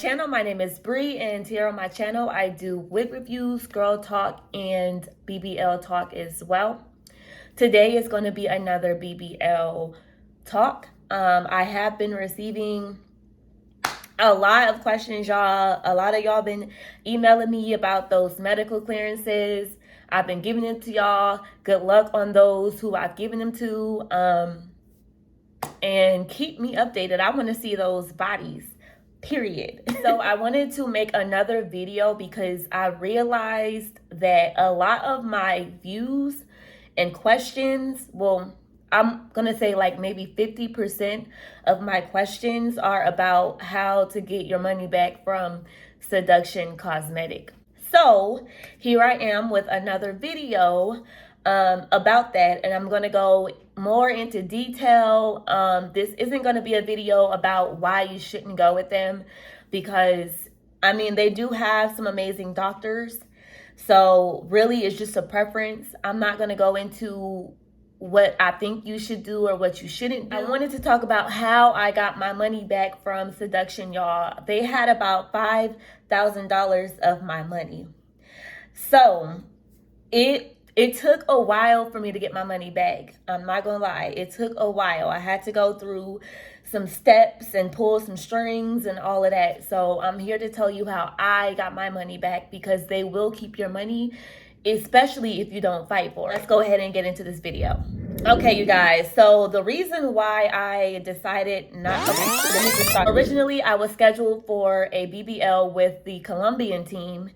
channel. My name is Bree, and here on my channel I do wig reviews, girl talk, and BBL talk as well. Today is going to be another BBL talk. I have been receiving a lot of questions, y'all. A lot of y'all been emailing me about those medical clearances. I've been giving them to y'all. Good luck on those who I've given them to. And keep me updated. I want to see those bodies, period. So I wanted to make another video because I realized that a lot of my views and questions, well, I'm gonna say like maybe 50% of my questions are about how to get your money back from Seduction Cosmetic. So here I am with another video about that, and I'm gonna go more into detail. This isn't gonna be a video about why you shouldn't go with them, because I mean, they do have some amazing doctors. So really it's just a preference. I'm not gonna go into what I think you should do or what you shouldn't do. I wanted to talk about how I got my money back from Seduction, y'all. They had about $5,000 of my money. So it took a while for me to get my money back. I'm not gonna lie, it took a while. I had to go through some steps and pull some strings and all of that. So I'm here to tell you how I got my money back, because they will keep your money, especially if you don't fight for it. Let's go ahead and get into this video. Okay, you guys, so the reason why I decided not to, let me just start. Originally, I was scheduled for a BBL with the Colombian team,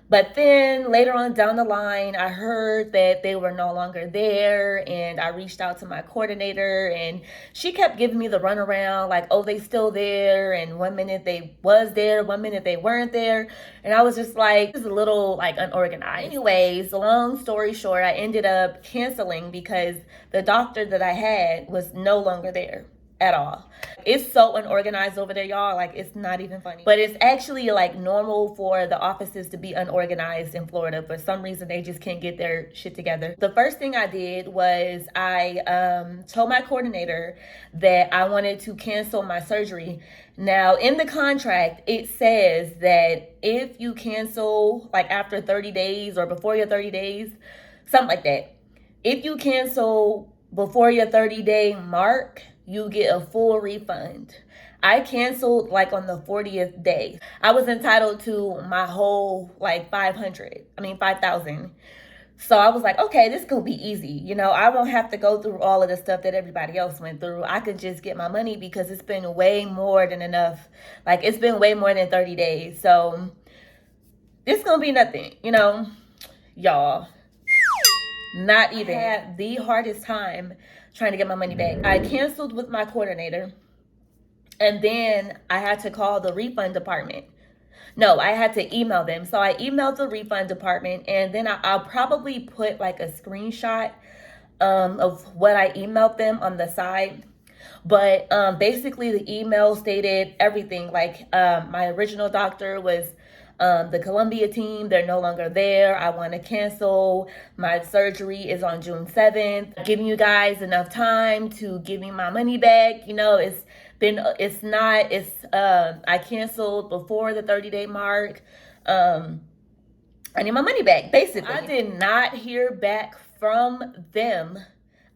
but then later on down the line, I heard that they were no longer there, and I reached out to my coordinator, and she kept giving me the runaround, like, oh, they still there, and 1 minute they was there, 1 minute they weren't there, and I was just like, this is a little like unorganized. Anyways, long story short, I ended up canceling because the doctor that I had was no longer there at all. It's so unorganized over there, y'all. Like, it's not even funny. But it's actually like normal for the offices to be unorganized in Florida. For some reason, they just can't get their shit together. The first thing I did was I told my coordinator that I wanted to cancel my surgery. Now, in the contract, it says that if you cancel like after 30 days or before your 30 days, something like that. If you cancel before your 30-day mark, you get a full refund. I canceled like on the 40th day. I was entitled to my whole like 5,000. So I was like, okay, this could be easy. You know, I won't have to go through all of the stuff that everybody else went through. I could just get my money, because it's been way more than enough. Like, it's been way more than 30 days. So it's gonna be nothing, you know, y'all. Not even. I had the hardest time trying to get my money back. I canceled with my coordinator, and then I had to call the refund department. No, I had to email them. So I emailed the refund department, and then I'll probably put like a screenshot of what I emailed them on the side. But basically the email stated everything. Like, my original doctor was the Columbia team, they're no longer there. I want to cancel. My surgery is on June 7th. Giving you guys enough time to give me my money back. You know, I canceled before the 30-day mark. I need my money back, basically. I did not hear back from them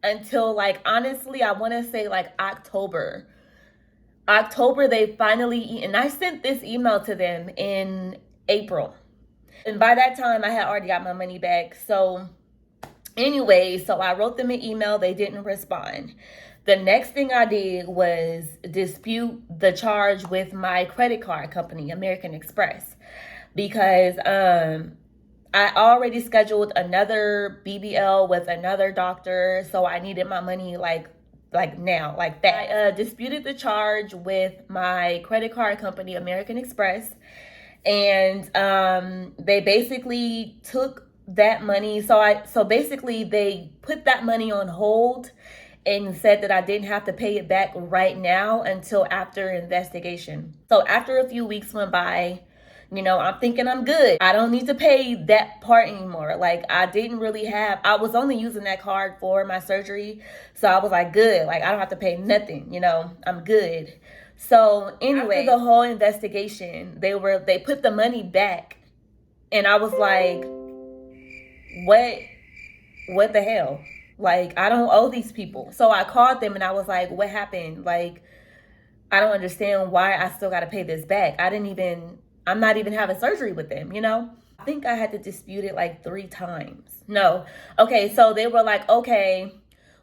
until, like, honestly, I want to say like October. They finally, and I sent this email to them in April, and by that time I had already got my money back. So anyway, so I wrote them an email. They didn't respond. The next thing I did was dispute the charge with my credit card company, American Express, because I already scheduled another BBL with another doctor, so I needed my money like now, like that. I disputed the charge with my credit card company, American Express, and they basically took that money. So basically they put that money on hold and said that I didn't have to pay it back right now until after investigation. So after a few weeks went by, you know, I'm thinking I'm good. I don't need to pay that part anymore. Like, I was only using that card for my surgery. So I was like, good. Like, I don't have to pay nothing, you know, I'm good. So anyway, after the whole investigation, they put the money back, and I was like, what the hell? Like, I don't owe these people. So I called them and I was like, what happened? Like, I don't understand why I still got to pay this back. I'm not even having surgery with them, you know? I think I had to dispute it like 3 times. No. Okay, so they were like, okay,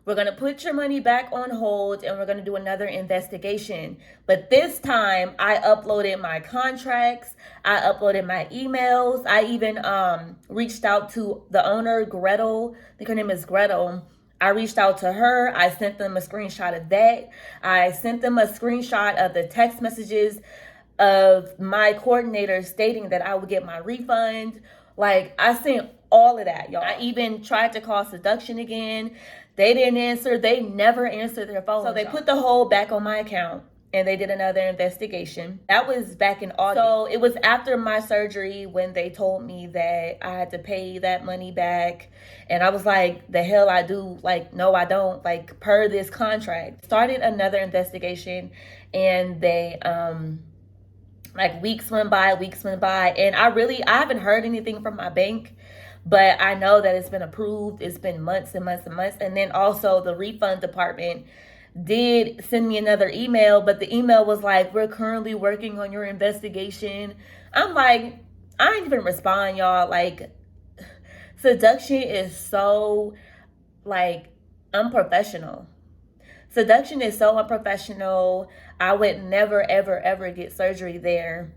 we're going to put your money back on hold and we're going to do another investigation. But this time I uploaded my contracts. I uploaded my emails. I even reached out to the owner, Gretel. I think her name is Gretel. I reached out to her. I sent them a screenshot of that. I sent them a screenshot of the text messages of my coordinator stating that I would get my refund. Like, I sent all of that, y'all. I even tried to call Seduction again. They didn't answer. They never answered their phone. So they put the hold back on my account and they did another investigation. That was back in August. So it was after my surgery when they told me that I had to pay that money back. And I was like, the hell I do? Like, no, I don't. Like, per this contract. Started another investigation and they, like weeks went by. And I haven't heard anything from my bank. But I know that it's been approved. It's been months and months and months. And then also the refund department did send me another email. But the email was like, we're currently working on your investigation. I'm like, I ain't even respond, y'all. Like, Seduction is so, like, unprofessional. Seduction is so unprofessional. I would never, ever, ever get surgery there.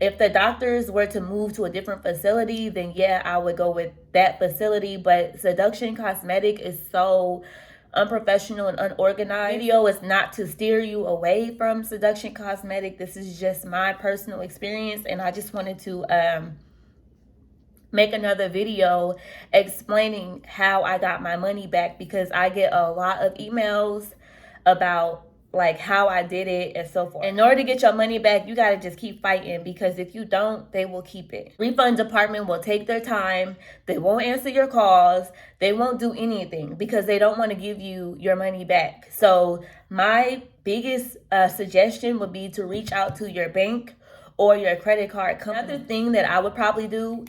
If the doctors were to move to a different facility, then yeah, I would go with that facility. But Seduction Cosmetic is so unprofessional and unorganized. Video is not to steer you away from Seduction Cosmetic. This is just my personal experience, and I just wanted to make another video explaining how I got my money back, because I get a lot of emails about like how I did it and so forth. In order to get your money back, you gotta just keep fighting, because if you don't, they will keep it. Refund department will take their time. They won't answer your calls. They won't do anything because they don't want to give you your money back. So my biggest suggestion would be to reach out to your bank or your credit card company. Another thing that I would probably do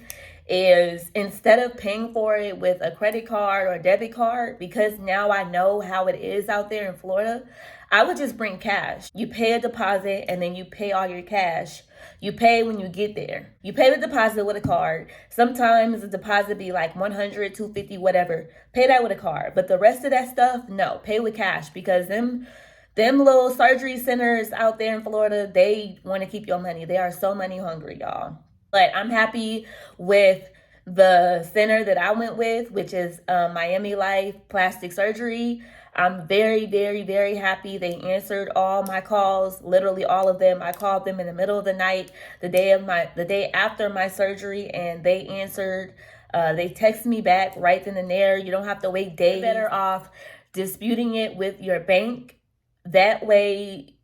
is, instead of paying for it with a credit card or debit card, because now I know how it is out there in Florida, I would just bring cash. You pay a deposit and then you pay all your cash. You pay when you get there. You pay the deposit with a card. Sometimes the deposit be like $100, $250, whatever. Pay that with a card. But the rest of that stuff, no, pay with cash, because them little surgery centers out there in Florida, they want to keep your money. They are so money hungry, y'all. But I'm happy with the center that I went with, which is miamilifeplasticsurgery. I'm very, very, very happy. They answered all my calls, literally all of them. I called them in the middle of the night, the day after my surgery, and they answered. They texted me back right then and there. You don't have to wait days. You're better off disputing it with your bank. That way,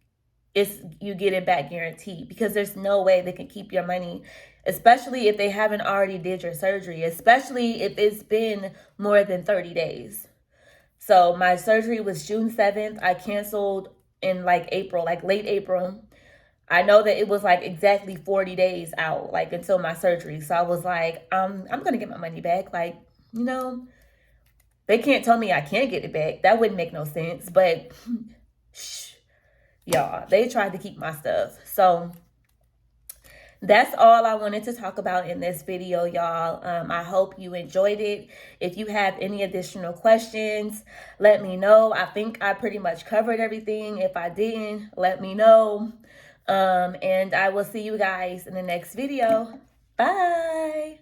you get it back guaranteed, because there's no way they can keep your money, especially if they haven't already did your surgery, especially if it's been more than 30 days. So my surgery was June 7th. I canceled in like April, like late April. I know that it was like exactly 40 days out, like until my surgery. So I was like, I'm going to get my money back. Like, you know, they can't tell me I can't get it back. That wouldn't make no sense. But shh, y'all, they tried to keep my stuff. So that's all I wanted to talk about in this video, y'all. I hope you enjoyed it. If you have any additional questions, let me know. I think I pretty much covered everything. If I didn't, let me know. And I will see you guys in the next video. Bye.